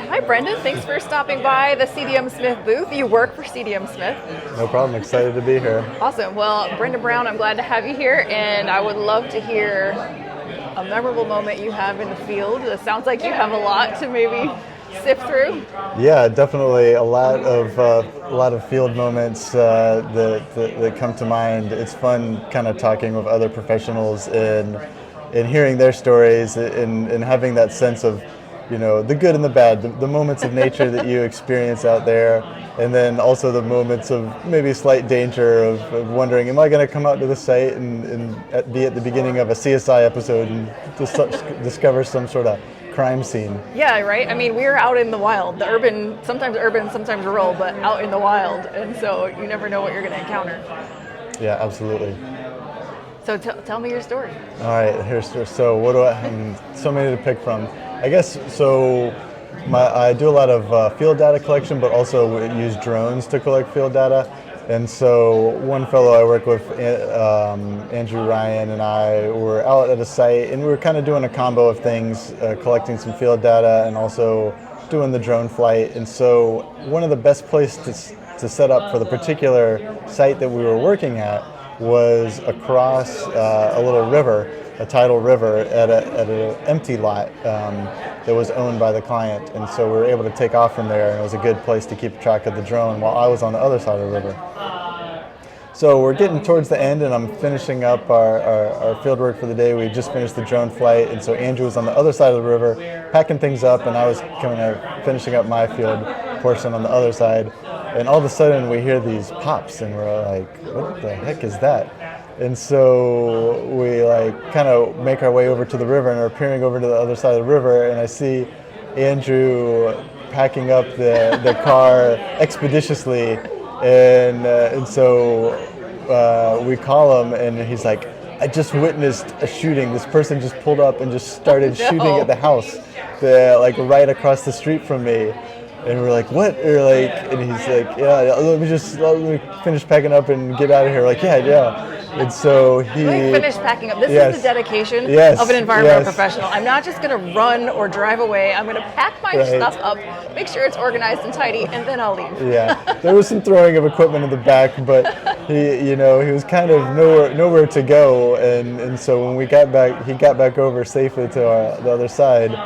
Hi, Brendan. Thanks for stopping by the CDM Smith booth. You work for CDM Smith. No problem. Excited to be here. Awesome. Well, Brendan Brown, I'm glad to have you here, and I would love to hear a memorable moment you have in the field. It sounds like you have a lot to maybe sift through. Yeah, definitely a lot of field moments that come to mind. It's fun kind of talking with other professionals and hearing their stories and having that sense of, you know, the good and the bad, the moments of nature that you experience out there, and then also the moments of maybe slight danger of wondering, am I going to come out to the site and be at the beginning of a CSI episode and discover some sort of crime scene? Yeah, right. I mean, we're out in the wild. The urban, sometimes rural, but out in the wild, and so you never know what you're going to encounter. Yeah, absolutely. So tell me your story. All right, so what do I have? So many to pick from. I guess so. I do a lot of field data collection, but also use drones to collect field data. And so one fellow I work with, Andrew Ryan, and I were out at a site, and we were kind of doing a combo of things, collecting some field data and also doing the drone flight. And so one of the best places to set up for the particular site that we were working at was across a little river, a tidal river, at an empty lot that was owned by the client. And so we were able to take off from there, and it was a good place to keep track of the drone while I was on the other side of the river. So we're getting towards the end, and I'm finishing up our field work for the day. We just finished the drone flight, and so Andrew was on the other side of the river packing things up, and I was kind of finishing up my field portion on the other side. And all of a sudden we hear these pops, and we're like, what the heck is that? And so we kind of make our way over to the river and are peering over to the other side of the river, and I see Andrew packing up the car expeditiously, and so we call him, and he's like, I just witnessed a shooting. This person just pulled up and just started shooting at the house, right across the street from me. And we're like, what? And he's like, yeah, let me finish packing up and get out of here. Like, yeah. And so he finished packing up. This is the dedication of an environmental professional. I'm not just going to run or drive away. I'm going to pack my stuff up, make sure it's organized and tidy, and then I'll leave. Yeah, there was some throwing of equipment in the back, but he was kind of nowhere to go. And so when we got back, he got back over safely to the other side.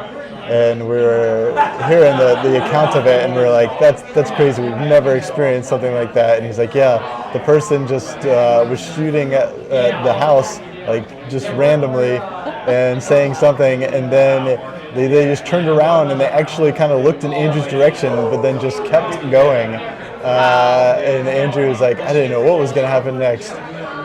And we were hearing the account of it, and we were like, that's crazy. We've never experienced something like that. And he's like, yeah, the person just was shooting at the house, just randomly, and saying something, and then they just turned around and they actually kind of looked in Andrew's direction, but then just kept going. And Andrew was like, I didn't know what was going to happen next.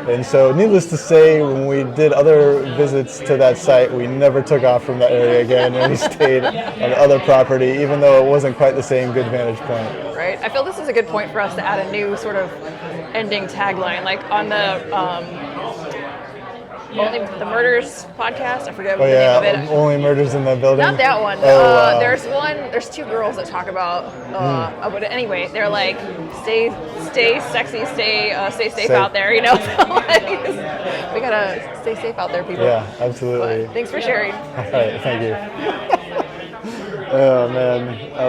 And so, needless to say, when we did other visits to that site, we never took off from that area again, and we stayed on the other property, even though it wasn't quite the same good vantage point. Right. I feel this is a good point for us to add a new sort of ending tagline, like on the Only the Murders podcast. I forget what the name of it. Only Murders in the Building. Not that one. There's two girls that talk about. But anyway, they're like, stay sexy, stay safe out there. You know, we gotta stay safe out there, people. Yeah, absolutely. But thanks for sharing. All right, thank you. Oh man.